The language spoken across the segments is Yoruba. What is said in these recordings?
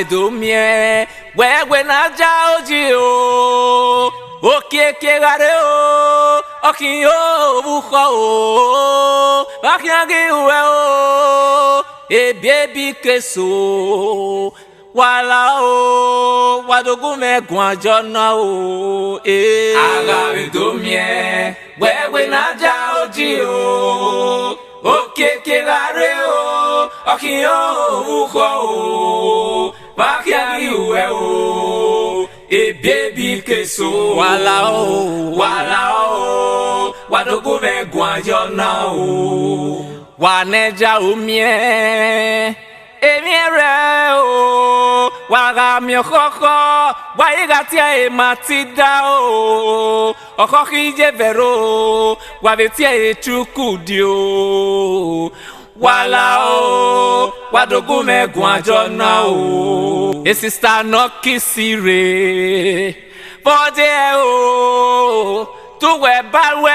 do mie, we na ja oji o. Oke ke gare o, oki o buho o. Bakiangi uwe o, e baby keso. Wala o, wadogu me guanjona o, eh. Agave do mie, we na ja oji o. Oke ke gare o, oki o buho o. Bakiangi uwe o, e baby keso. Wala o, wadogu me guanjona o. Waneja umie. Emire o, waga mi koko, waigatia e matida o, okoki je vero, wavetia e chukudi o, wala o, wadogu me guanjona o, e sister no kisire, bode o, tuwe balwe.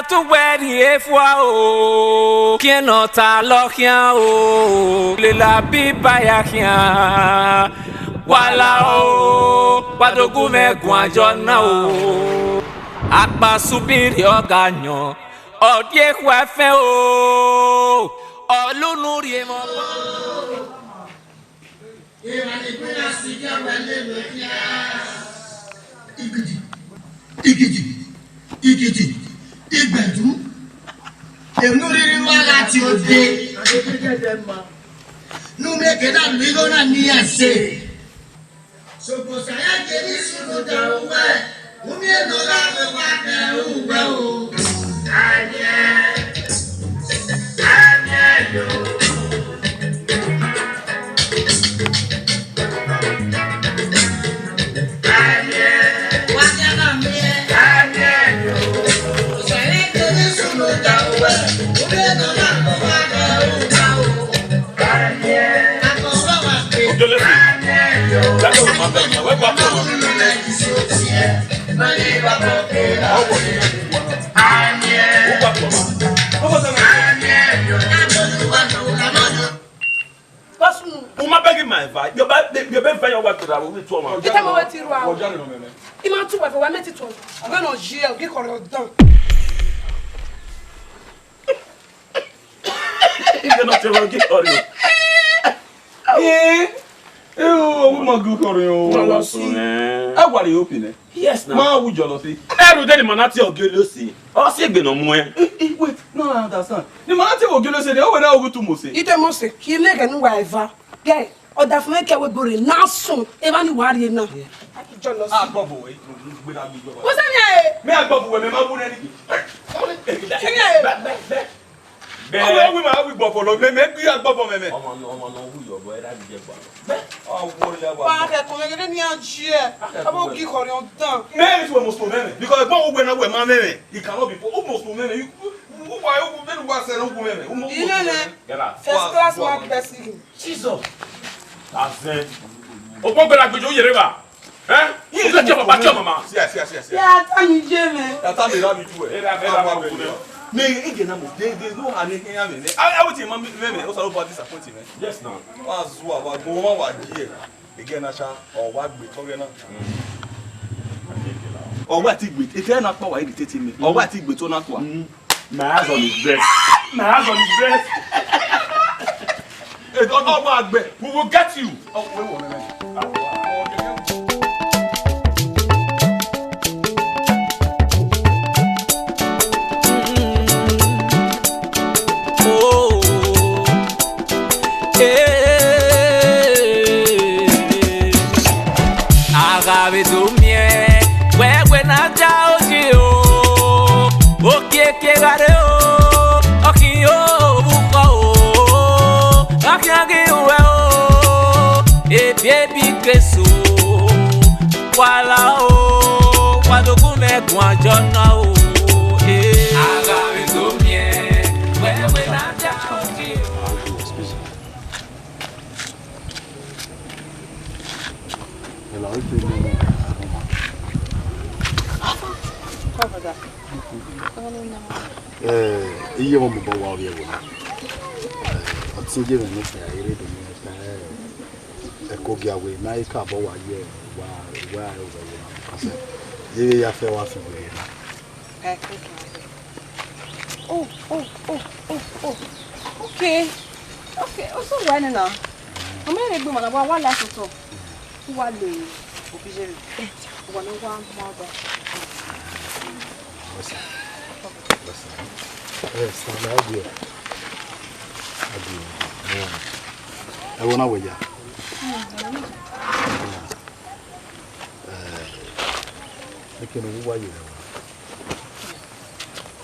Tu wedi efwa o, kien nota lokian o, le la biba ya kian, wala o, wadogu me guanjona o, akba subiri oganyo, odie kwefe o, olunuri e mo. Ikiti. Igbedu enuriri wa láti ode nu meke da ligo na ni ase sopo saya jeri sunu da uwe umi eno la wa ke uwe o anye yo Uma begging my advice. You're begging your wife to that. We told her. Get him over to you. I'm not too well for 1 minute. I'm going to jail. Get called down. You're not ever get on you. Oh, my good for you. How are you opening? Yes, now. Ma, would you see? Every day, the manati of Gulusi. Oh, say, no more. Wait, no, I understand. The manati of Gulusi, they always go to Mose. It must say, he make a new wife. Gay, or the Frank will go in now soon. Even worry now. Ah, Bobo, wait. What's that? May I go with my money? Oh, we might be buffalo. Maybe you are buffalo. Oh, worry about it. I'm give her your tongue. Man, it's almost men. Because when I wear my man, he cannot be almost men. Why was it? First class mark best. Jesus. That's it. Oh, what will I do you river? Eh? You got your mama. Yes. Yeah, I'm Jimmy. That's how they love you to it. There's no anything. I would say, Mammy, also about disappointment. Yes, now. What's what going here? Again, I shall or what we talking about. Or what it with? If you're not power irritating me, or what it with on that one. My hands on his breast. My hands on his breast. It's all bad, but we will get you. Oh, wait a minute. Agave do mie, we na ja oji o. Oke ke gare o, oki o buho o. Bakiangi uwe o, e baby keso. Wala o, wadogu me guanjona o, eh. Agave do mie, we na ja oji o. Iye mo mo wa oye wo na. Ati je me se ayere do mi Ekogi away na ika bo wa ye wa because ye ya fe wa fi we na. Oh. Okay. Also why na? O me le gbe mo na wa la so. Wa le obligé. Wa no wa mo ba. Sta na audio. I wanna wait ya. Lekin wo wa ye.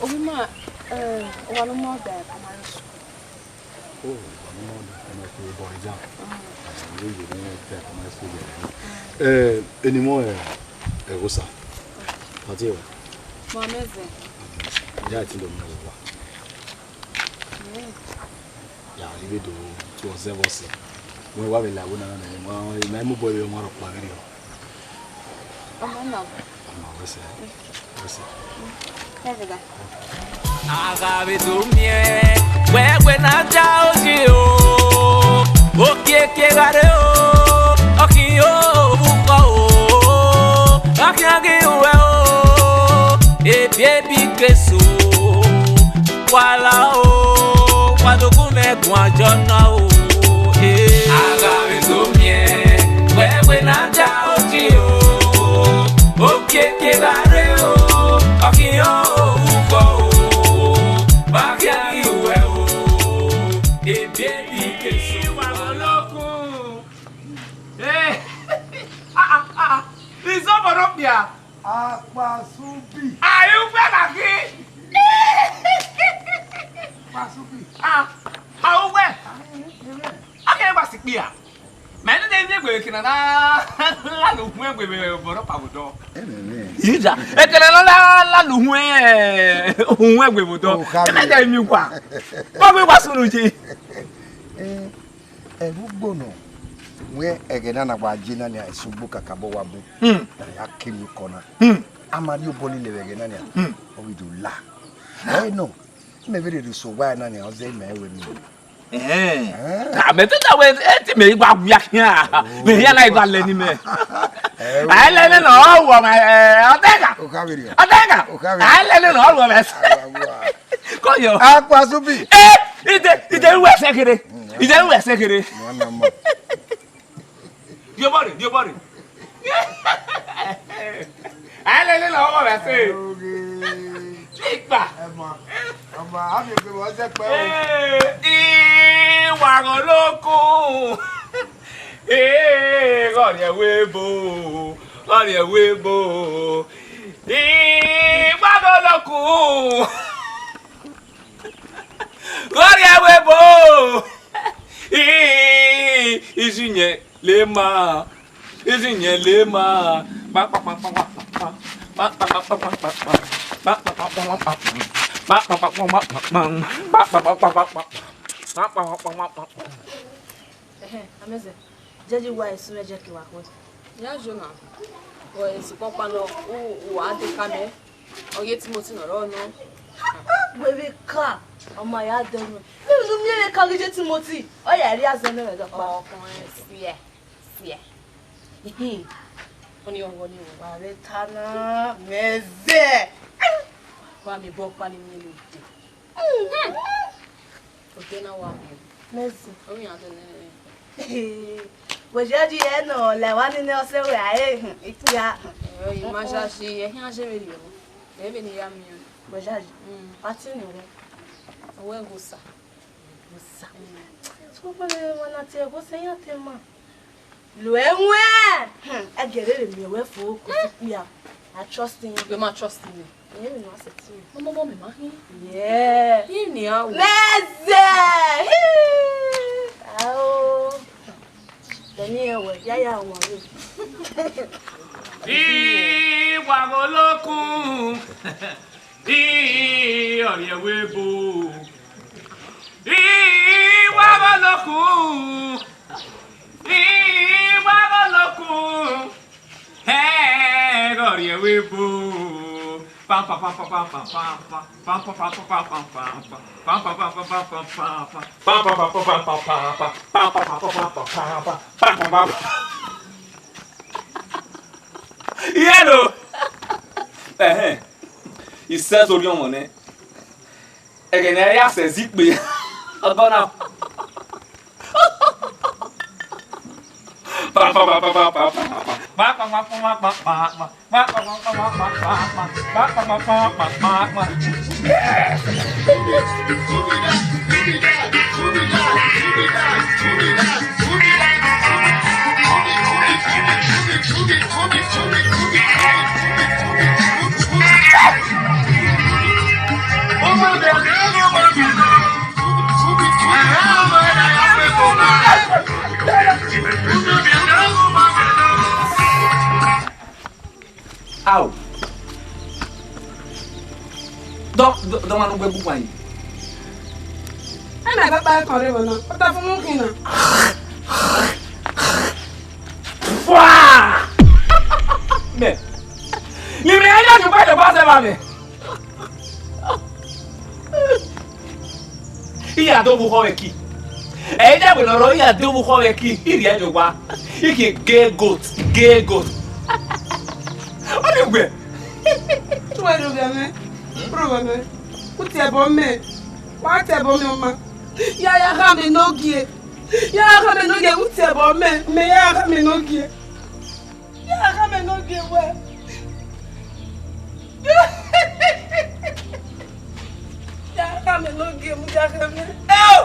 Obima wa no mo ba amara so. Oh, one more than a boy jump. Anymore, Rosa. What's it? Mameze. Yeah, I think I'm yeah, you do to observe us. We were like one another. My boy, you're more of Pagario. Oh, no. Listen. Agabe tumie, wewe na jaoji o, okieke gare o, okiyo buko o, akiage uwe o, ebiebi keso, wala o, wadokume kwa jona o, agabe tumie, wewe na jaoji o, okieke gare o, okiyo buko o. It's over up there. Aquasubi. Are you well again? Aquasubi. How well? I can't pass it here. Man, they working on a look we were up our door. Ija, e kele la luhwe we would do. E dey mi kwa. Ba we wa sunu ji. Rugbono. We egena na wajina ni isubu kakabo wabu. Na yakimi kona. Amari oboli le egena ni. O we do la. Eh no. Me very so why na ni o ze me we mi. Me tell we e me gba gba kian. Me ya na igba le ni me. I let it all woman. Otega. Otega. I let it all woman. Call you. Aquasubi. Ide we sekere. Ide we sekere. Your body. I let it all woman say. Chikpa. Ama abi pe wo se pe o. Wa go loko. God ya webo. God ya webo. Wa go loko. God ya webo. Izinye lema. Ameze. Jeji wa esu eje ki wa ko. Ya jona. O esi papa no o ade kame. Oye Timothy no ro no. Baby ka. Ọmọ ya denu. Nínú mi le ka je Timothy. O ya ri azo na re do pa. Ọkùnrin sie. Oni o wa re tana meze. Wa mi bo pa ni mi le de. O de na wa mi. Meze. O mi ado ne. Bojaji e no le wa ni o se we aye itia. O yi ma sha shi e hin a se me ri o. Le be ni ya mi o. Bojaji. Pati ni o. Owe gusa. So pa le wana ti e go se yan te ma. Lo enwe. E gere mi we fo ko ti ya. I trust in you. You ma trust in me. Yeah, me no accept you. Mama me ma hin. Yeah. Hin ni awo. Meze. Awo. Dani ewe ya won re. Wa go lokun. Ori ewebo. Wa go lokun. Wa go lokun. Ori ewebo. Yellow. Il sait au lion, monnaie. Et qu'il n'y a pas de zip, mais. Abona. Au. Dans ma nouvelle boucle. Elle n'a pas de corps maintenant. On t'a fait mon kina. Mais. Il me a dit que pas de passer ma mère. Il y a deux boucles avec qui? Et il y a deux boucles avec qui? Il y a deux quoi? Il y a gay goat. On est où? Tu vois le gamin? Probablement. Où t'es bon, mais. Où t'es bon, maman? Y'a ramé no guier. Y'a ramé no guier. Où t'es bon, mais y'a ramé no guier. Y'a ramé no guier, ouais. Y'a ramé no guier, mouja ramé. Oh!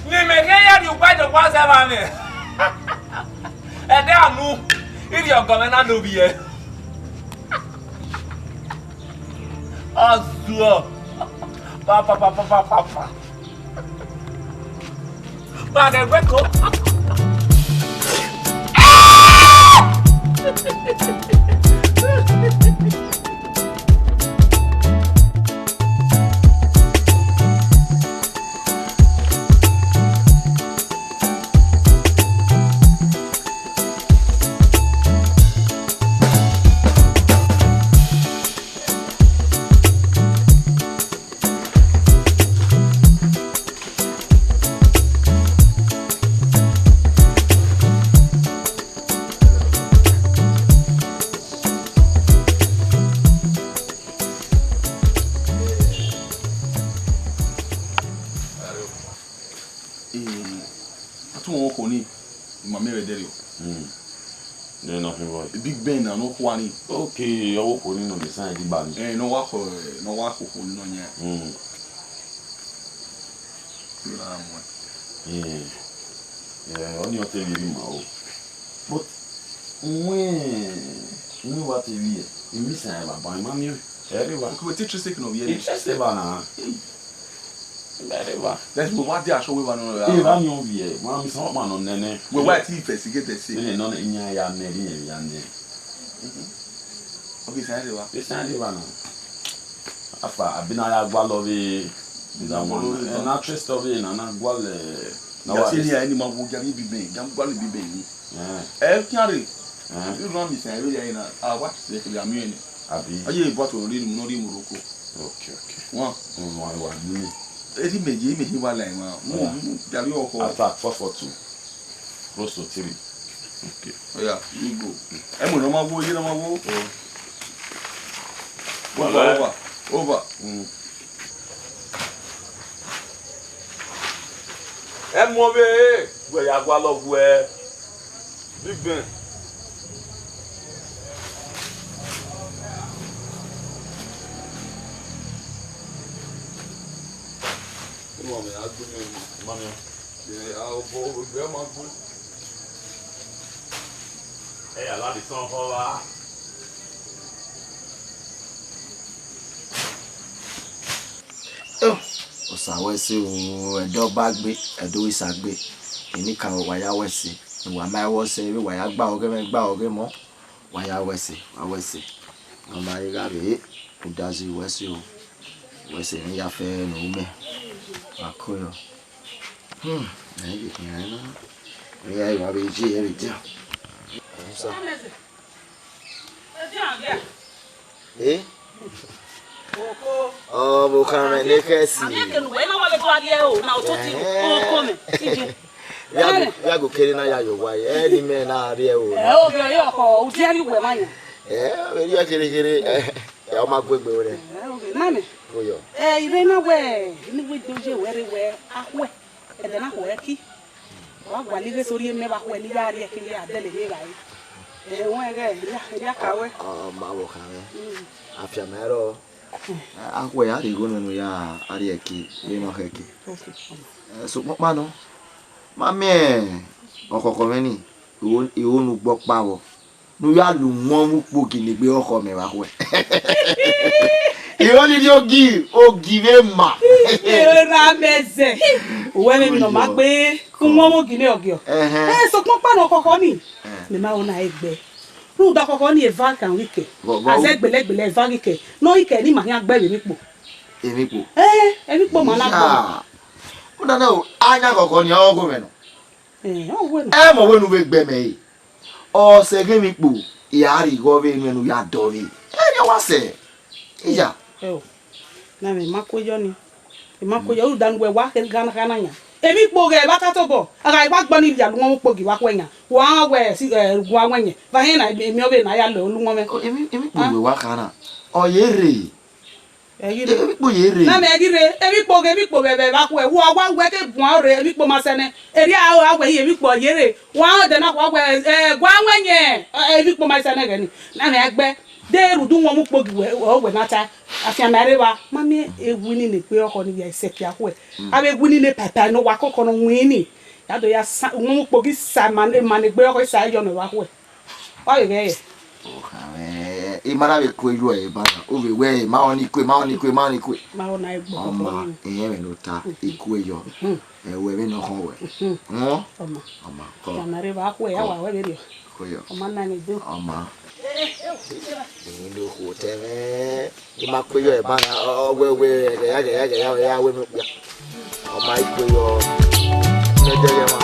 Mais rien du pas de quoi ça va mais. Aidez à nous. Il y a quand même un billet. Oh, papa. Pas de beco. Big Ben na no kwani. Okay, I work on the side the band. No wa ko no nya. Yeah, on your tell you ma o. But when what we you miss am ba ma mi everyone. Ko teacher sick no be. Interested ba na. Very well. Let's move what they are showing one on. Eh, ba nyo wie. Ma mi so ma no nene. We why ti investigate the say. No nya ya na ri ya ne. Okay, say dey wa. They say ba na. Afa abina ya gwa love that one. And actress of it na gwa le. Na wa say here any man go jam bi ben, jam gwa le bi ben ni. Kiare. You run me say really na. What say ke am you ni. Abi. Aye bottle no ri Morocco. Okay. One ni. Edi meji wa line ma. Jari oko. Attack 442. Close to 3. Okay. Oh yeah, you go. Emo no ma wo, you no ma wo. Over. Emo be, we ya gwa love we. Big Ben. Hey, I love the song for Osawese o edo bagbe edo isagbe enika waya wese wa mai wose we waya gba oge mo waya wese mama iga be udazi wese o wese ni ya fe no me akoyo ngi yana ya iwa be ji everything so Eh? Oh, bukame nekesi. Ya go kere na ya yo wa ye ni me na ari e o. Okay, yo ko uti ari we manya. We ya kere ya ma gbegbe re. Mami. Oyo. Ibe na we, ni we doje we ahwe. E de na ko eki. Wa gwa ni ge sori me ba ko ni ya ari e kele adele ni ga yi. Won ge ya kawe. Ma wo kawe. Afia mero. Ahwe ya ri go no ya ari eki, we no heki. So mo no. Mami okoko me ni iwo nu gbo pa wo. Nu ya lu won mu po kini gbe oko me wa we. Iwo ni ogi me ma. Ra meze. Owe me no ma gbe kun won mo kini ogi o. So pon pa no okoko ni. Me ma ona egbe. Nu da okoko ni e van kan wike. Aze gbelegbele van wike. No ike ni ma yan gbe mi po. Emi po. Emi po ma na po. Una no anya koko ni ogo me no. Mo we nu be gbe me yi. O se ge mi po. Ya ri go be nu ya do ri. Ya wa se. Iya. Na me makojo ni. E makojo u dan we wa ke gana nya. Emi po ge ba ka to bo. Aga wa gbo ni ya lu won po gi wa kwenya. Wa we si gwa wenye. Ba he na emi obe na ya lo lu won me. Emi po we wa kana. O ye re. Emi po ye re. Na me gire, emi po bebe ba ku e wo wa we ke bun re emi po ma sene. Eri a we emi po ye re. Wa de na kwa we gwa wenye. Emi po ma sene ge ni. Na me egbe de rudu won mu po gi we na ta. Afia mere wa. Mami ewu ni pe oko ni ya seki a ku e. Abe ewu ni ne papa no wa kokko no wi ni. Ya do ya won mu po gi sa man gbe oko sa yo no wa ku e. O ye ge. Imara be ko ilu e ba o be we ma oni kwe Ma ona egbo. Oma me no ta iku eyo. We me no ho we. Oma. Ko. Ya mere ba ku e ya wa we be ri. Ko yo. Oma na ni do. Oma. Ni lo ko te me. Ima kwe yo e ba na we ya we me. Oma iku yo. Ne de ye ma.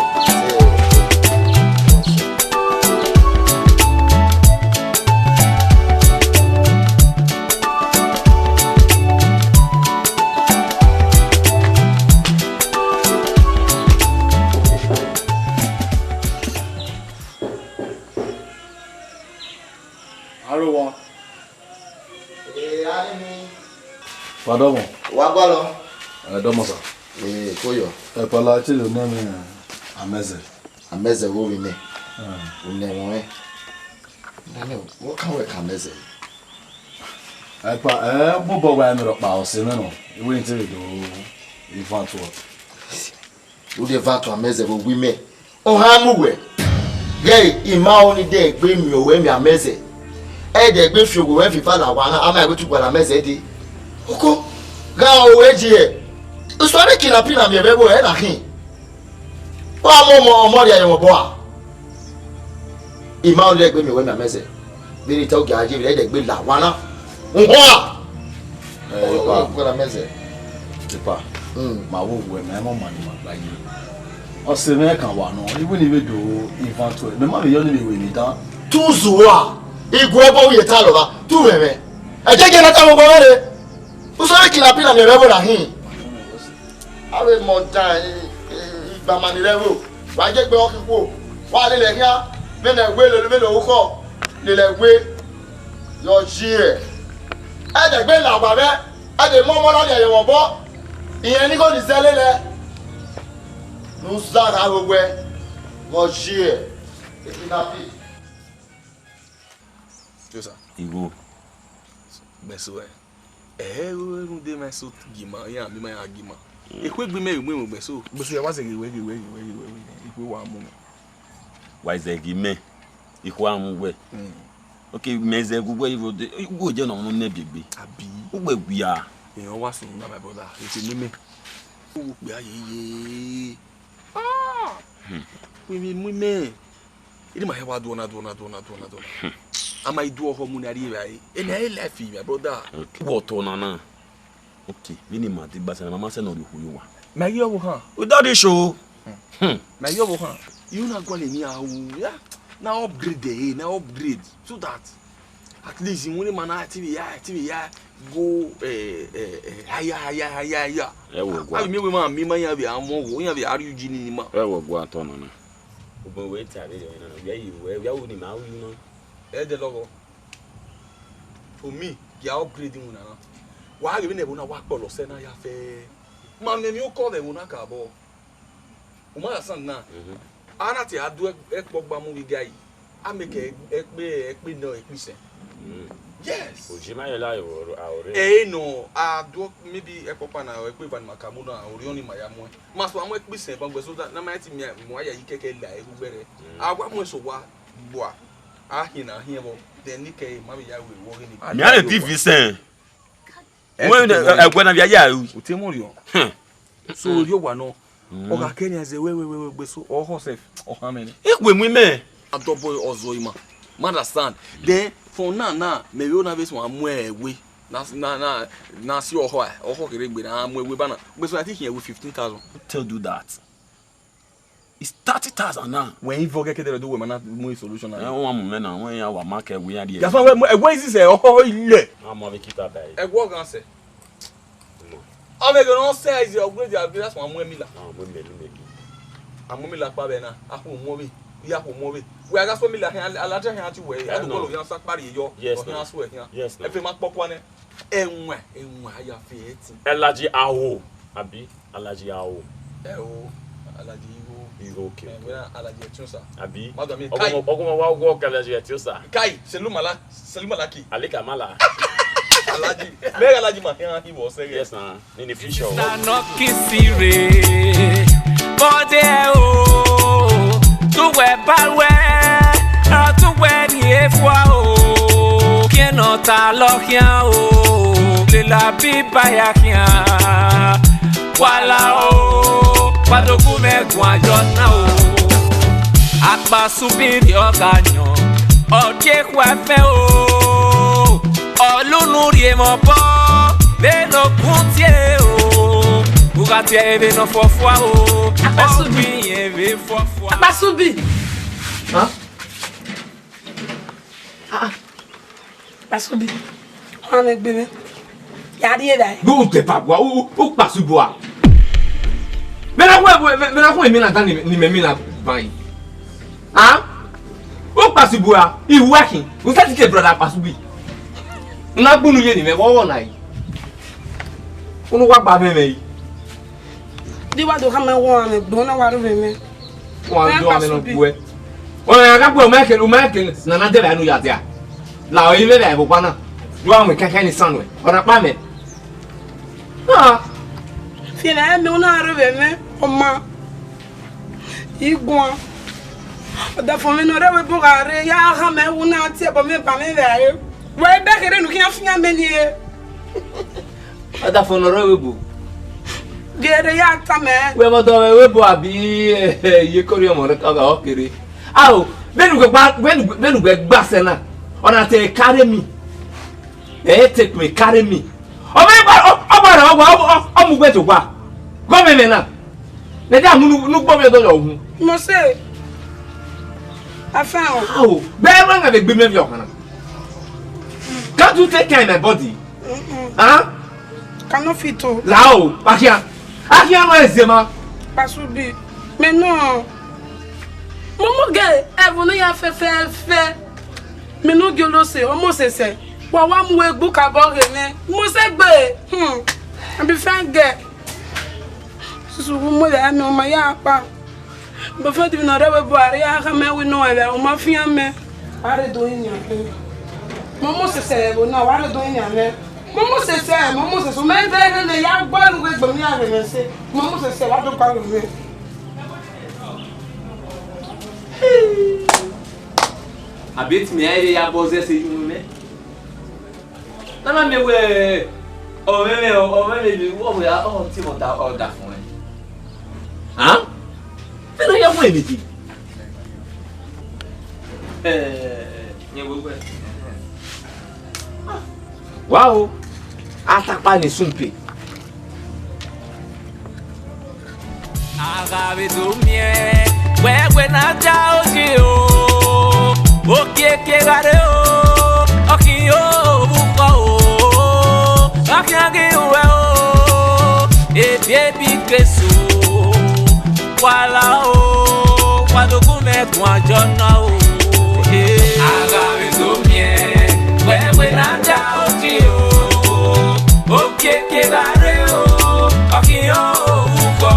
Pardon. Wagwalo. Domosa. Koyo. Pala ti lo name Ameze. Ameze wo we me. Unemo e. Nane, wo kan we ka Ameze. Mo bo wa mi ro pa o se me no. Iwe nti do event what. Wo de event Ameze wo we me. O ha mu we. Ye ima oni de gbe mi o we mi Ameze. E de gbe fi ogo we fi fa la wa na ama e go tu gba Ameze di. Oko ga o eji e so re kila pina mi bebo e na kin wa mo ri ayo bo a ima o le gbe mi we na mese bi ri to ga ji re de gbe la wa na nho a ko na mese Tipa ma wo we me mo mani ma gba yi o se me kan wa no even if do event me ma me yo ni we ni dan tu zuwa igu ebo ye ta lo ba tu me me e je ke na ta mo go re usore kila pina mi bebo na hin awe montan igba mani lewo wa je gbe okipo wa le le kia me na gbe le lo ko le gbe yo ji e de gbe la gba be e de mo la de won bo iyen ni ko ni sele le nu sa ra gbogbo e mo ji e na fi Josa Igo. beso we de meso gima ya mi ma ya gima ekwe gbe me beso ya wa se we ikwe wa mu Wa ze gime. Iku amugwe. Okay, meze gugwe iwo je no no na biegbe. Abi. Ugbe gua. Eyan wa sun na my brother. Eti mimi. Wo pe ayeye. We me. Ini ma hewa do na. Ama idu oho mu na ri bai. Eni ai life my brother. Okay. What on na? Okay, mini ma ti gbasa na mama se no ri huyo wa. Ma yo wo han. We don dey show. Ma yo wo han. You na go le ni awu. Ya. Na upgrade so that at least you want man TV go higher. E wo gwa. Abi me we man me man ya be amo wo ya be RUG ni ma. E wo gwa to no na. Obo we ti ade yo na. Ya wo ni ma wo no. E de logo. For me, you are upgrading una na. Wa ga be na bo na wa polo se na ya fe. Man me o call them una ka bo. O ma san na. Ana ti adu ekpogba mu wi guy. I make ekpe no ekpise. Yes. Ojima yela awore. No, I do maybe ekpopa na ekpe van makamu na orioni mayamu. Maso amu ekpise ban gbe so that na ma ti mi mo aya yikeke la egbere. Agwa mo so wa boa. Ahina here bo then nike ma be ya we wo ni. Mi ale TV sen. When egwena bia ya u. Utemorio. So yo wa no. Oga Kenya ze we gbe so o hosef o hamene. Ekwe mu me. Adoboy ozoima. Understand? Then for now, maybe you na be so amwe we. Na see your ho kere gbe na amwe we bana. But so I think here with 15,000. Tell do that. It's 30,000 now. When you forget to do we na mo solution na. E won am na won ya wa market we ya dey. Ya so we is say oh ile. Am we keep that by. E go gan say. O me go no say is upgrade your that's one amwe mila. Amwe melu. Amwe mila pa be na. Apo mo be. Ya ko mo be. We aga so mila han alaje han ti we. I go lo yan sa pari yo. Yes. Yes. E fe ma popo ne. Enwe aya fe eti. Alaji awo abi alaji awo. Alaji Igo okay. We na alaji etunsa. Abi. Madam Ogomo wa go alaji etunsa. Kai, Selumalaki. Alika mala. Alaji. Me alaji ma he was say yes na. In the future. Na no kisire. Bode o. Tuwe balwe. Tuwe ni efwa o. Kieno ta lokia o. De la biba ya kia. Wala o. Padoku me gwa jona o. Akba subiri oganyo. Oje kwa fe o. Olunuri e mo bo. Be no kuntie o. Ugati e be no fofwa o. Akbasubi e be fofwa. Akbasubi. Akbasubi. On egbe me. Ya di e dai. Go te pabwa o pasubwa. Mena ko emi na tan ni memi na ban. O pasubwa, I working. O sati ke brother pasubi. Na gbunu ye ni me wo na yi. Unu wa gba me yi. Di wa do ka me wo an egbe na wa ro me. Wa do ame no buwe. O ya ka o Michael na na de ba nu ya dia. La o yi me ba bo pa na. Do am keke ni sanwe. O na pa me. Fina me una ro me. Oma igwa da fo me no re we bugare ya ha me una ti e bo me ba me ve we da kere nu kian finya me ni da fo no re we bu gere ya ta me we mo do we bu abi ye kori mo re ka ga o kere awo benu gba se na ona te carry me take me carry me o me ba o mu gbe to gba go me na le da mu nu gbo me do yo hu mo se afa o be ran ga be gbe me bi o kana can't you take care of my body cannot fit o lao akia no ezema pasubi me no momo ge evunu ya fe me no ge lo se o mo se wa mu egbu ka bo re me mo se gbe abi fan ge susu mo le mi o ma ya pa bo fe di na re we bo are ya ka me we no ele o ma fi ame are do yin ya momo se bo na wa re do yin ya me momo se so me de ne ya gba lu gbe mi are me se momo se wa do pa lu me abet mi aire ya boze se yin me na me we o me bi wo ya o ti mo da order fún ẹ Pero ya fue mi. Wow. Atapa ni sumpe. Agabe do mie, we na ja oji o. O que gare o. keso wala o wadogume kwa jona o aga bezomie wewe nanda oti o okeke gare o akio uko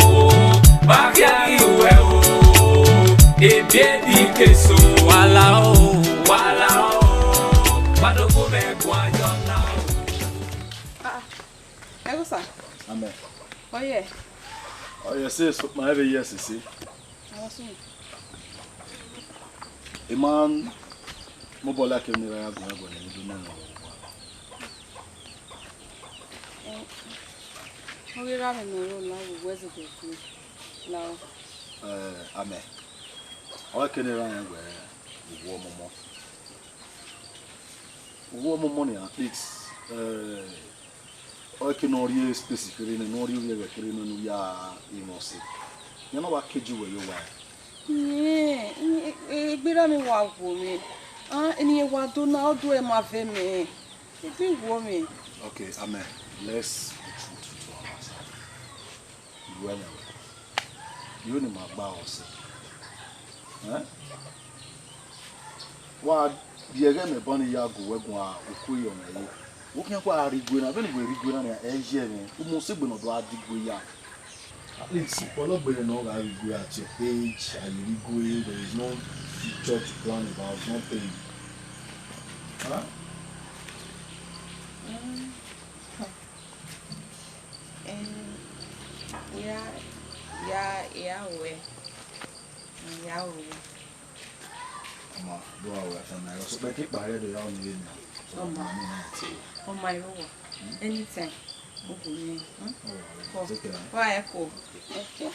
o bakia iwe o ebi keso wala o wadogume kwa jona o ego sa Amen. oye Oh, yes, yes, my every yes, see. Iman, mobile like me, I have to do no. How we ran in the room now, where's it going? Now, Amen. I can run where the warm money at least. I can only specifically and only we are carrying ya inosi. You know what kid you were you yeah, gbera mi wa wo mi. Eni wa do na do e ma fe mi. E bi wo mi. Okay, Amen. Let's be truthful to ourselves. You well aware. You need my boss. Wa diege me boni ya go wegun a okuyo na ye. Wo kan kwa rigwe na be ni rigwe na na eje me. O mo se gbe no do adigwe ya. At least ologbe no ga rigwe at your age and rigwe there is no future to plan about nothing. Huh? Yeah. Ama do awe fa na so be ki pare do ya o ni ni. On my room. Anytime. Okay. Okay. Why echo? Okay.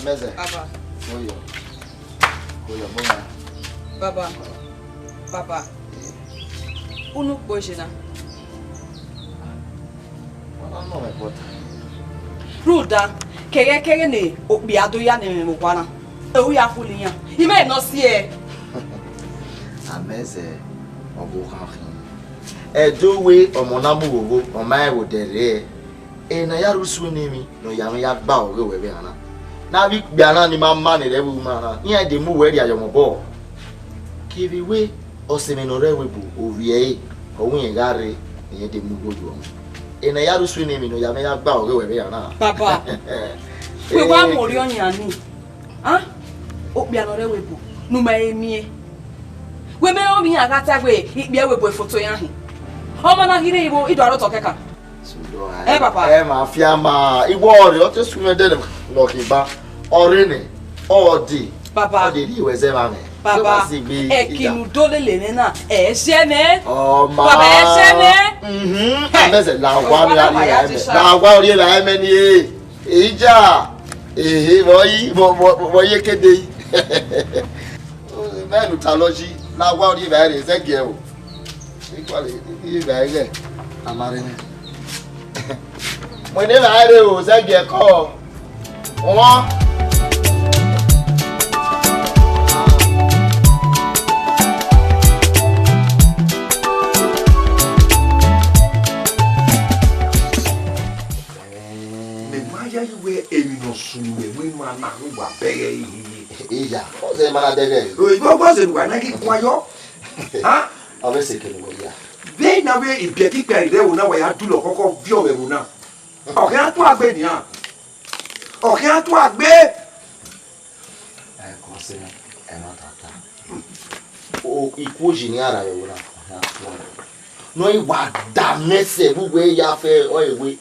Meze. Baba. Oyo bona. Baba. Unu bojena. Ona no me bota. Ruda, kere ne obi ado ya ne me kwana. Ewu ya fuli ya. Ime no sie. Ameze obo kan fin. Edowe omonamu wowo, oma e wo dere. Na ya rusu ni mi, no ya gba ore we ana. Na bi gbiana ni mama ni rewu mana. Iya de mu we ri ayomobo. Kibiwe osemenore webu ovie ohun yen gare iyen de mu goju o. Na ya rusu ni mi no ya gba ore we ana. Papa. We wa mo ri oyan ni. Okpianore webu nu ma emie. We me o mi agata gbe ikpe webu foto yan hin. Omo na hire ibo ido aro to keka. Papa. Ma fia ma iwo ore o te sume de no ki ba. Ore ni odi. Papa. Odi ri we ze ma me. Papa. Ekinu dole le na e se me. Oh ma. Papa e se me. Ameze la wa mi ari e me. La wa ori la e me ni e. Ija. Wo ye kede yi. Menu taloji la wa ori ba re ze ge o. Ikwale yi ba re. Amare ni. Mo ni ba re o ze ge ko. Wọ́n. Iwe emino sunwe we mana ngwa bege yi. Iya, o se mana dege. O igbo se ngwa na ki kwayo. Ha? Ave se ke no ya. Ve na we ibie ki pe ire wo na wa ya du lo koko vi o we wo na. O ke atu agbe ni ha. O ke atu agbe. Ko se e ma tata. O ikuji ni ara yo na. No iwa da mese bugwe ya fe o ewe.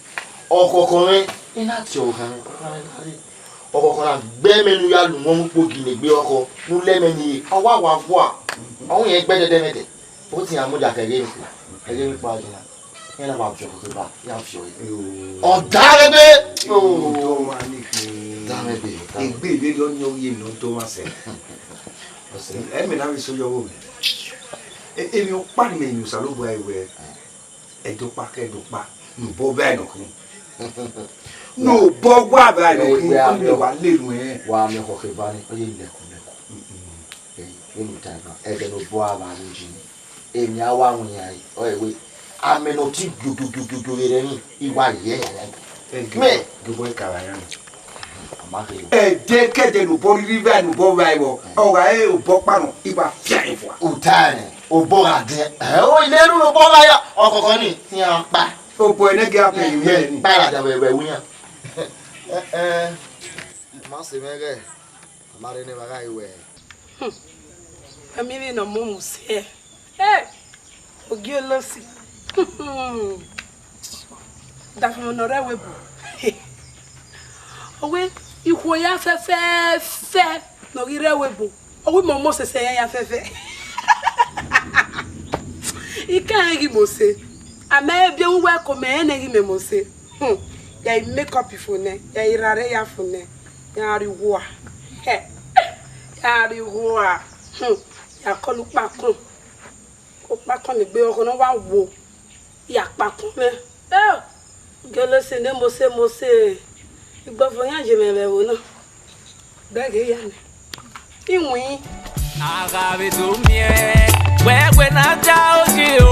Okokorin ina ti o kan. Okokorin gbe menu ya lu mo po gine gbe oko. Nu le meni awa wa fo a. Awon yen gbe dede mede. O ti amuja kere mi. Ege mi pa jina. Ina ba jo ko ba. Ya fi o. O darebe. O to ma ni fi. Darebe. Egbe ile lo ni oye no to ma se. E me na we so yo wo. E mi o pa ni me ni sa lo bo ai we. E do pa ke do pa. No bo ba no kun. No bo wa ba no kun. O mi wa le nu e. Wa me ko ke ba ni o ye le kun. Any time now, I don't know what I'm doing. Emi awa wunyai. Oh wait, I'm not too good any. Iwa ye. Me, you boy kawaya. Amake. De ke de no bo river no bo vai bo. O ga e o bo pa no iba fian fo. Utane, o bo ade. O ile ru no bo ba ya. Okoko ni ti an pa. O bo ene ge ape ni. Para da we wunya. Ma se mege. Amare ne baga iwe. Family no mumu se. Eh. Ogi olosi. Da fun no rewe bu. Owe iho ya fe no ri rewe bu. Owe momo se ya fe. Ika ngi mo se. Ama bi un we ko me na ngi me mo se. Ya make up ifune, ya irare ya fune. Ya ri wo. Ya ri wo. Ya kolu pakun. O pakun ni gbe oko no wa wo. Ya pakun me. Gele se ne mo se. Igbo fo yan je me be wo na. Bege ya ni. Iwin. Agabe do mie. We na ja oji o.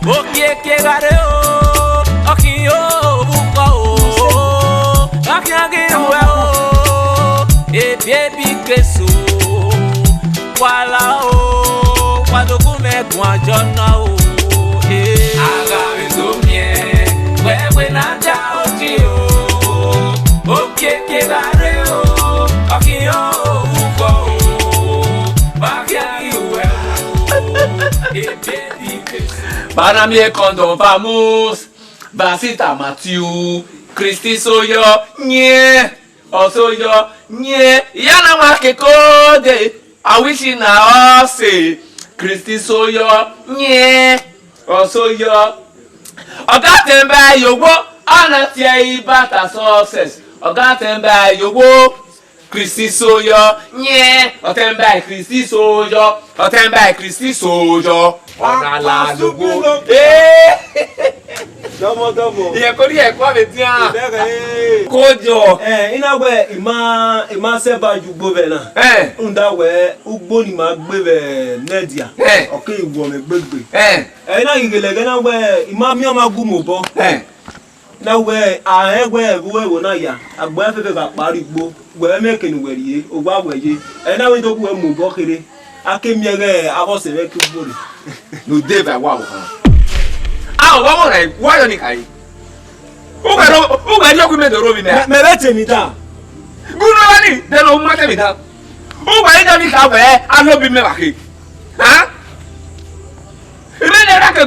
O ke gare o. Oki o buko o. Oki age we o. E baby keso. Wala o, wadogu megun ajona o. Agabe do mie, wewe na ja oji o. Okeke gare o, okiyo uko o. Bakia iwe o. Para mi cuando vamos, Basita Matthew, Christy soyo, nye, osoyo, nye, yana make code. I wish you now say Christy soyo, nye, osoyo. Oga temba yowo, anati ibata success. Oga temba yowo, Christy soyo, nye, otemba Christy soyo, otemba Christy soyo. Ona la logo. Domo. Iye kori e kwa betia. Kojo. Ina we ima se ba jugbo be na. Unda we ugbo ni ma gbe be nedia. Oke igbo me gbegbe. Ina igele na we ima mi o ma gu mo bo. Na we a egwe ebuwe wo na ya. Agbo afefe ba pari gbo. We me keni weriye, ogba weye. Na we to ku e mo bo kere. Akemiere abose me ku gbori. No deva wa wo. Wa mo rai, wa yo ni kai. O ga ri okume do robi me. Me bete mi da. Gunu wani, de lo ma te mi da. O ga ida mi ka we, alobi me ba ke. Ha? Ebe ne ra ke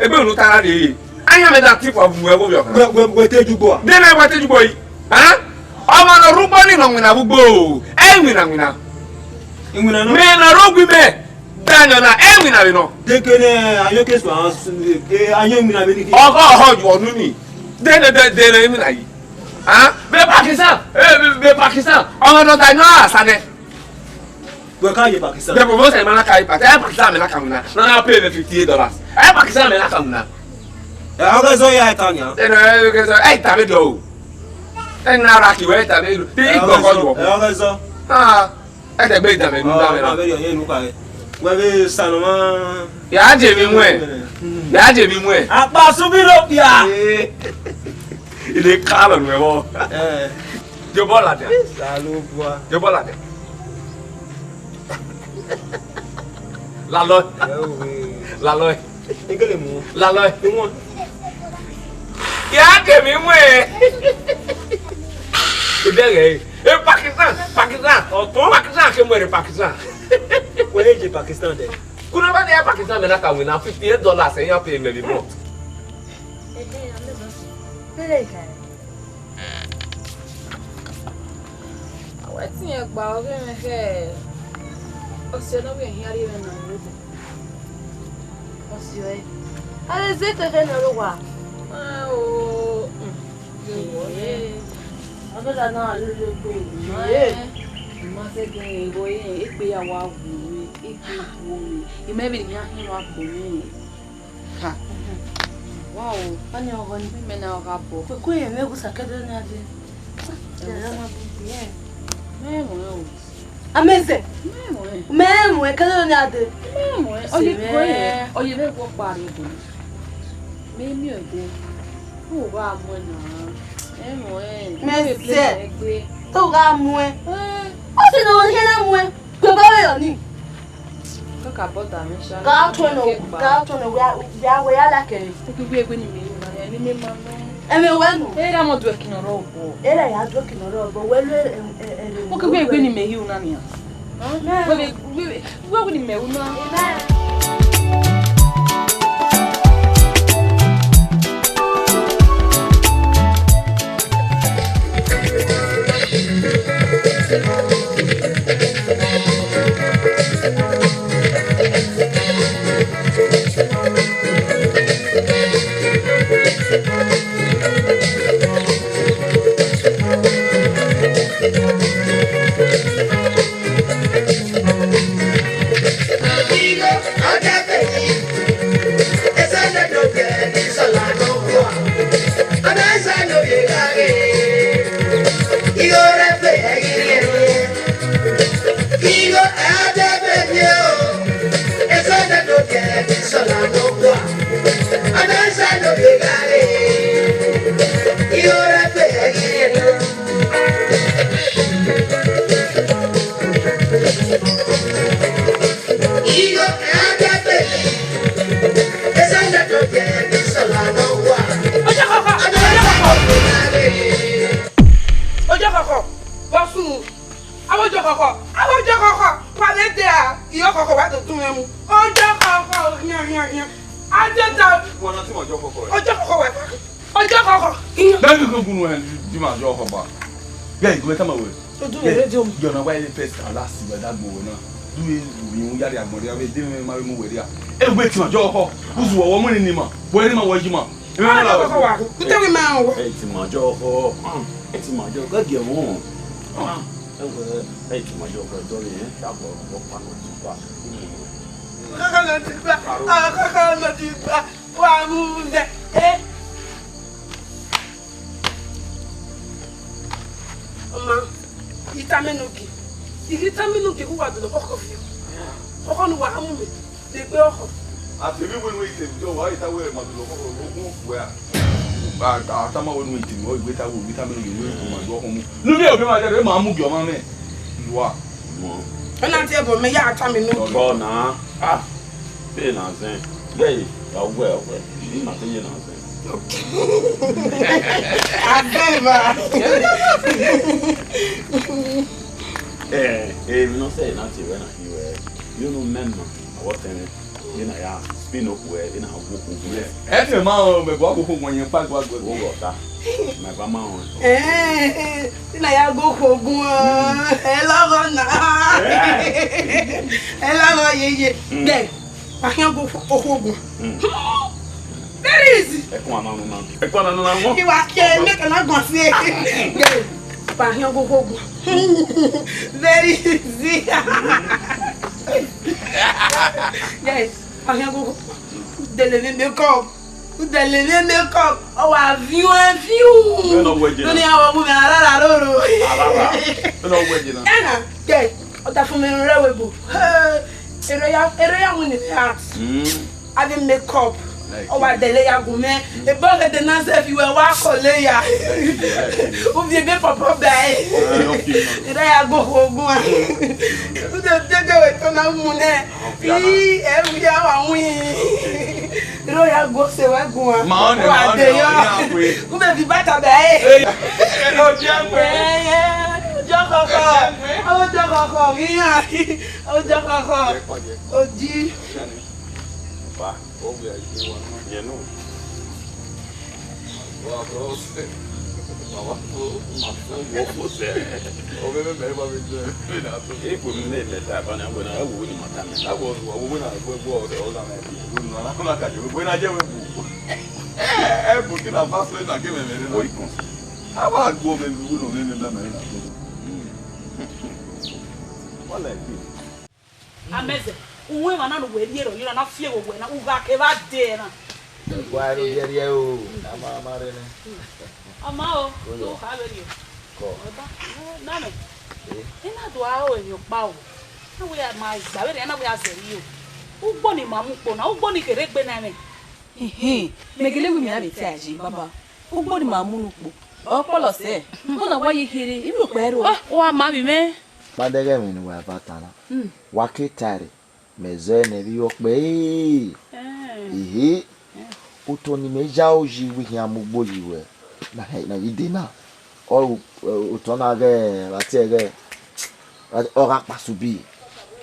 ebe unu tara de. Anya me da tip of we wo yo kan. We te jugbo. De na wa te jugbo yi. Ha? O ma no rubo ni no nwina bugbo. Nwina. Nwina no. Me na rogwi me. Danyo na nwina we no. Dekene ayoke so anyo nwina me ni ki. Oho ju onu ni. De nwina yi. Ha? Be Pakistan. O no da no asane. We ka ye Pakistan. The promotion man ka Pakistan me na kamuna. Na pay me $58. Pakistan me na kamuna. Oga so ya Tanya. Ta be do. Na ra ki we ta be do. Ti gogo ju. Oga so. Te be ta me nu da me. Na be yo ye nu ka. We be sanoma. Ya je mi mwe. Apa subiro ya. Ile kala nuevo. Yo bola de. Salud boa. Yo bola de. La loy. Ingele mu. La loy. Inwo. Ya je mi mwe. Ibere. Pakistan. Pakistan ke mwere Pakistan. We je Pakistan de. Kuna ba de Pakistan me na ka wina $58 e ya pay me the month. Wetin e gba oge me ke. Ose no be hiari me na rude. Ose e. Ale ze ke ke no lo wa. Yo. Abela na lo gbe. Mase ke boy ekpe ya wa wu ekpe wu e maybe ni ahin wa bo mi ha wow ani o hon bi me na o ga bo ko ye me gusa kedo na de memo ameze memo e kedo na de memo oye be go pari bo me mi o de o wa mo na memo meze to ga mu e o se no he na mu e ko ba we oni kaka bota me sha ga to no we ala ke ko gbe egbe ni me na ni me ma no eme we no era mo do kinoro bo era ya do kinoro bo we lo ko gbe egbe ni me hi una ni we ni me una You're not waiting first and last year that go na. Do you yari agbori ave dey me ma mu weri a. E wait ma jo ho. Uzu wo mo ni ma. Bo ni ma wo jima. E ma la wo wa. Ute we ma wo. E ti ma jo ho. E ti ma jo ga ge mo. E ti ma jo ko do ni ta bo pa no ti pa. Kaka no ti pa. Wa mu de. Itamenogi. Itamenogi who was the hook of you. Okon wa amu me. De pe oko. Ati mi when we say do why ta we ma do ko where. Ba ta ma when we tin o igbe ta wo Itamenogi we ko ma do ko mu. Nu mi o be ma de ma mu gi o ma me. Iwa. Mo. Ona ti e bo me ya Itamenogi. Go na. Ah. Be na zen. Ye, ya we. Ni ma te ye na zen. Adeva. No say nothing when you know member what you know ya spin up where in a book every man me go go when you pack go water my grandma on na ya go ogun hello na hello ye de ahian go ogun very easy ekwa na mo ki wa ke make na gun si de ahian go ogun very easy yes ahian go de le makeup oh avion no weje no ni awo bu mi ara roro no weje na ena ke o ta fún mi rewe bo ere ya win the heart having makeup o wa dele ya gun me e bo ke de na se fi we wa ko le ya o bi be papa ba ere ya go ogun o de de we to na mu ne e ya wa win ro ya go se wa gun ma de yo ku be bi bata ba o je pe Odi. Pa, o bi ai wa ye no. Wa bro. Wa wo se. O be ba be je. Na to. E ko mi ne le ta ba na wo na wo ni mata me. Na wo na go o la na bi. Wo na ka je. Wo na je we bu. Bu ki na fa so na ke me me. O ikon. Aba go me bu no me na me na. Wala ki. Ameze. Uwe mana no we die ro yira na fie wo na uga ke ba de na. Kwa ro die o. Ama mare ne. Ama o. Ko ka be ri. Ko. Na me. Ina do a o enyo pa o. Na we ma gba be na we a se ri o. Ugbo ni mamu po na ugbo ni kere gbe na me. Megele wi mi na be ti aji baba. Ugbo ni mamu nu po. Opolo se. Mo na wa yihire ibi pe ro. Wa ma bi me. Madege mi ni wa batana. Wa ketare. Meze ne bi o pe. Utoni meja oji wi ya mugbo liwe. Na idena. O utona ge ati ege. Ora pasubi.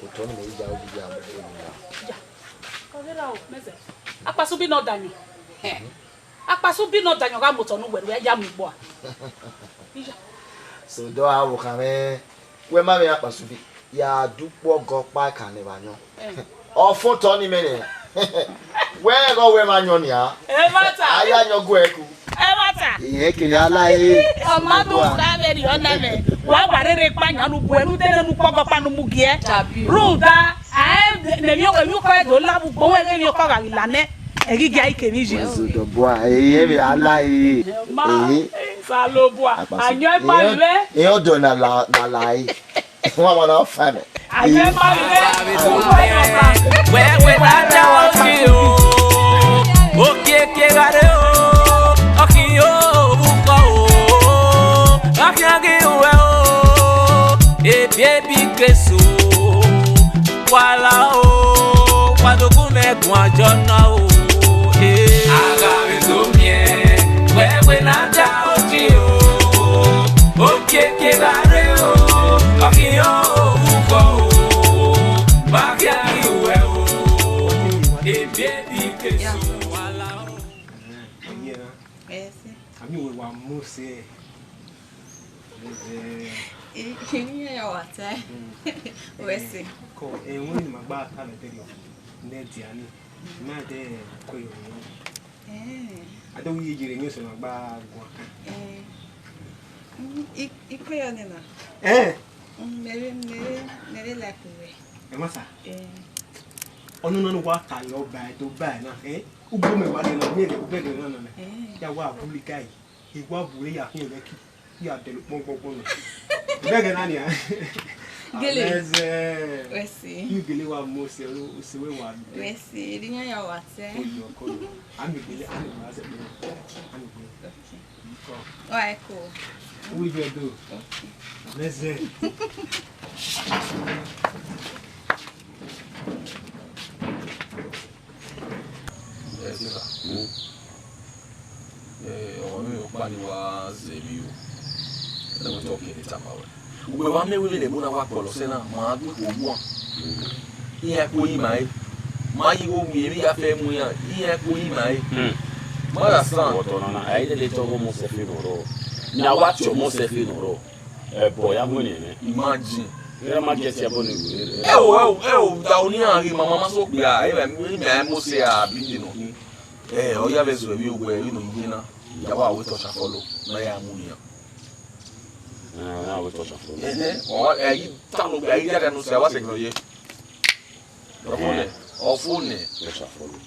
Utoni meja oji ya mugbo liwe. Kogera o meze. Apasubi no danyo. Apasubi no danyo ga moto nu weru ya mugbo a. So do awo kame we ma me apasubi ya dupo gopa kanibanyo. Ofun to ni mene. We go we ma nyo ni a. E mata. Aya nyo go eku. E mata. Iye kini ala e. Amadu ka be ri ona me. Wa barere pa nya nu bu enu de nu pogo pa nu mugie. Ruda ne mi o ko e do labu gbo we mi o ko ga ilane. Egigi ai ke mi je. So do boa e be ala e. Salo boa. Anyo e pa ile. E o do na la e. Wa ma na fa me. Anyo e pa ile. We na ja o ji o. O ke gare o. O ki o bu ko o. A ki age we o. E baby keso. Wala o. Wa do ku me gun ajo na o. Agave do mie. We na ja o ji o. O ke gare o. O ki o bu ko o. Ba ki age we o. E baby keso. Wala o. Ami we wa mose. Ini ya wata. Wesi. Ko won ni magba ka le teri o. Net ya ni. Ma de ko yo. Ado wi jire ni so magba gwa ka. Iko yo ni na. Mere la kuwe. E masa. Onu no wa ta yo ba do ba na ugbo me wa de na mi e ko be de na na. Ya wa buli kai. Igwa bure ya kun re ki. Ya de gbogbo no. Bege na ni a. Gele. Wesi. You gele wa mo se o se we wa. Wesi, rinya ya wate. Ko. Ami gele ani ma se be. Ani gele. Ko. Wa ko. We go do. Let's say. Pani wa zebi o. E mo to ke ni tama we. Ugbe wa mewe le mo na wa polo se na ma du owu an. Iye ko yi mai. Ma yi wo mi ri afe mu yan. Iye ko yi mai. Mo da san. Wo to na ai le to go mo se fi no ro. Na wa cho mo se fi no ro. E bo ya mo ni ne. Imagine. Era ma je ti abo ni. Da oni an ri mama ma so pe a. E mi mo se a bi ni no. O ya be so bi ogwe you know yina. Ya wa we to sha follow. Na ya mu ni. Na we to sha follow. O yi tanu ga yi da no se wa se gnoye. Ofune. To sha follow.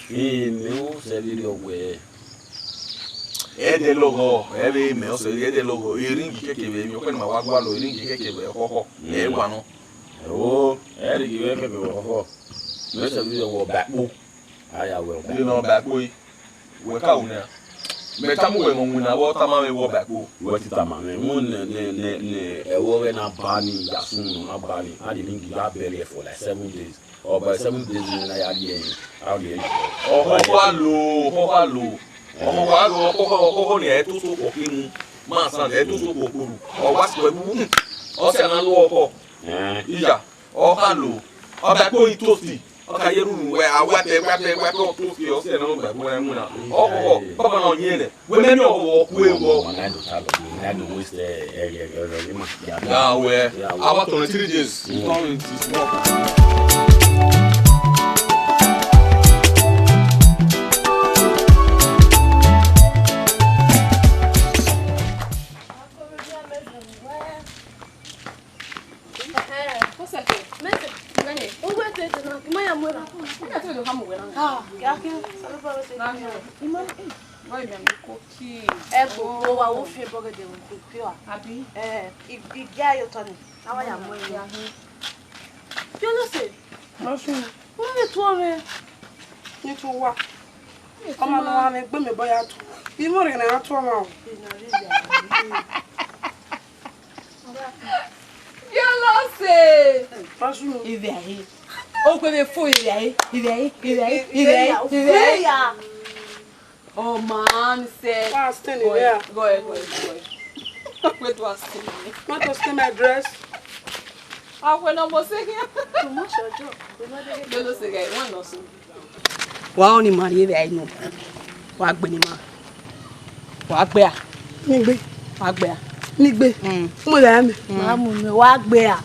Me o se li ogwe. De logo, be me o se de logo. Ring keke be mi o pe ma wa gwa lo ring keke be koko. Gwa no. Ri ki we ke be koko. Me se bi wo backbo. Aya we back. Ni no backbo yi. We ka una. Me tamu we mo na wo tama me wo backbo. We ti tama me mo ne e wo we na bani ya sun na bani. Adi ring ya bury for like 7 days. Or by 7 days na ya di en. How dey. Ho wa lo. Ọmọ wa go koko ni e to so ko kinu. Ma san e to so ko koru. O wa si we bu. O se na lo oko. Iya. O ka lo. O ba ko itosi. O ka yeru nu we awate o to fi o se na lo ba bo en mu na. O ko baba na onye ne. We me ni o ku e go. Na do talo. Na do waste area ma. Ya we. About 23 days. Come into small. Boy, me cookie. Go wa wo fe burger de wo pe wa. Abi. Igya yo toni. Na wa ya mo ya. Kí ló ṣe? Lọ sùn. Wo le to me? Ni to wa. Ọmọ wa me gbe me boya to. Bi mo re na to ma o. Kí ló ṣe? Lọ sùn. Ibe ayi. O pe me fo ibe ayi. Oh man, say. Go ahead. Wait, was still. Want to steal my dress? Ah, when I'm saying. Too much job. You know, say, one or so. Wa oni mari be ayi no. Wa gbe ni ma. Wa gbe a. Ni gbe. Wa gbe a. Ni gbe. Mo la mi. Ma mu mi wa gbe a.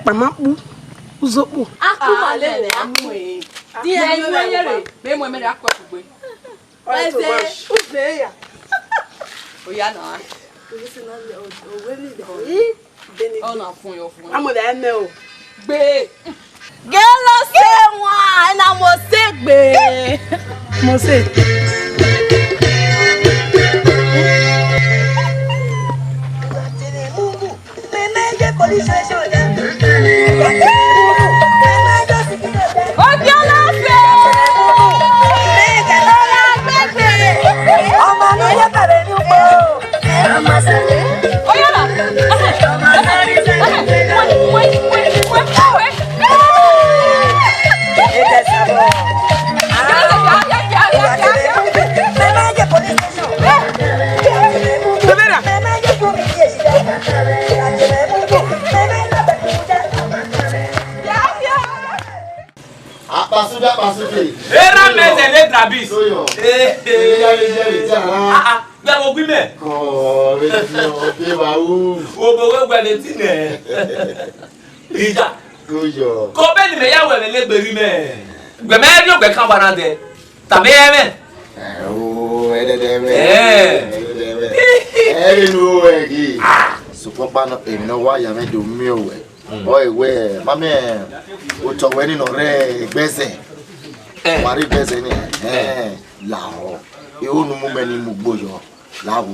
Pa ma pu. Uzopo. Aku ma le le amu e. Di e ni we yere. Be mo me da kwa gbe. Uzeya. Oya na. Oh na fun yo fun. Amo da eme o. Gbe. Gelo se wa na mo se gbe. Mo se. Pasufi. Era meze le trabis. Ya wo gbi me. Oh, be wa u. O bo we gbe le ti ne. Ija. Goyo. Ko be ni me ya we le gberi me. Gbe me ri ogbe kan bana de. Tabi e me. Oh, no egi. So papa no e no wa ya me do mi o we. Boy we, mame o to we ni no re gbese. Wari gbese ni la o. E onu mu me ni mu gboyo. La wo.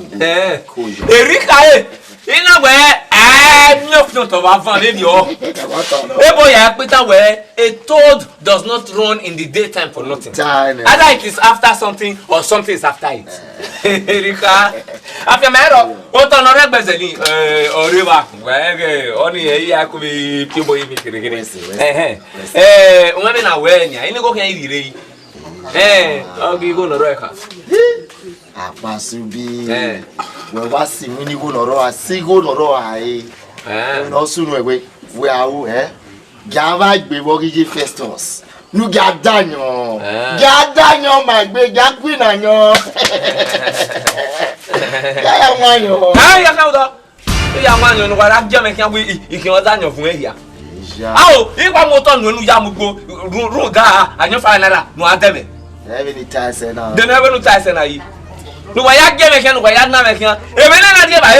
Koyo. Erika e. Ina we mi o fun to ba fan le ni o. E boy ya pita we a toad does not run in the daytime for nothing. Either it is after something or something is after it. Erika. After mero o to no re gbese ni ore wa. We oni e ya ko bi ti boy mi kirikiri. O me na we ni. Ini go kan ire yi. Ogi go no ro ka. Apasubi. We wa si mi ni go no ro asigo no ro ai. No sunu egbe we awu Java gbe wo gije Festus. Nu ga danyo. Ga danyo ma gbe ga gbe na yan. Ya wanyo. Ya ka do. Ya wanyo no ra je me kan we ikin o danyo fun e ya. Awo, ipa mo to nu ya mugbo ru ga anyo fa naira nu ademe. Even the say na. De na no tie say na yi. Nu wa ya je me kan nu wa ya na me kan. E me na die ba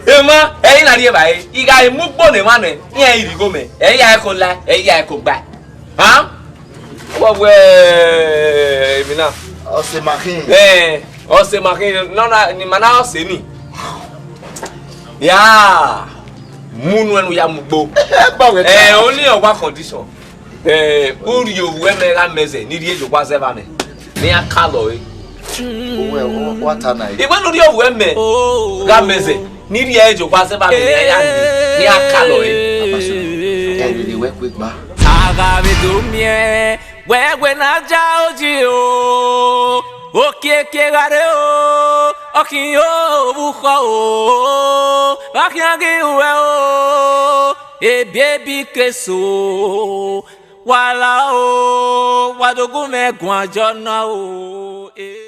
Ema, na rie ba iga imugbo ne ma ne, yen irigo me. Ya ko la, ya ko gba. Ha? Wo we mi na. O se makin. O se makin no na ni mana o se ni. Ya. Munu enu ya mugbo. O ni o wa condition. Uri owu me ra meze ni rie jo kwa seva me. Ni akalo what an idea. Iwe lori owu me ra meze. Niri ejo kwa se ba me ya ni akalo really work with ba. Aga be do mie we na ja oji o okieke gare o okin o buko o bakiangi we o e baby keso wala o wadogun me gun ajo na o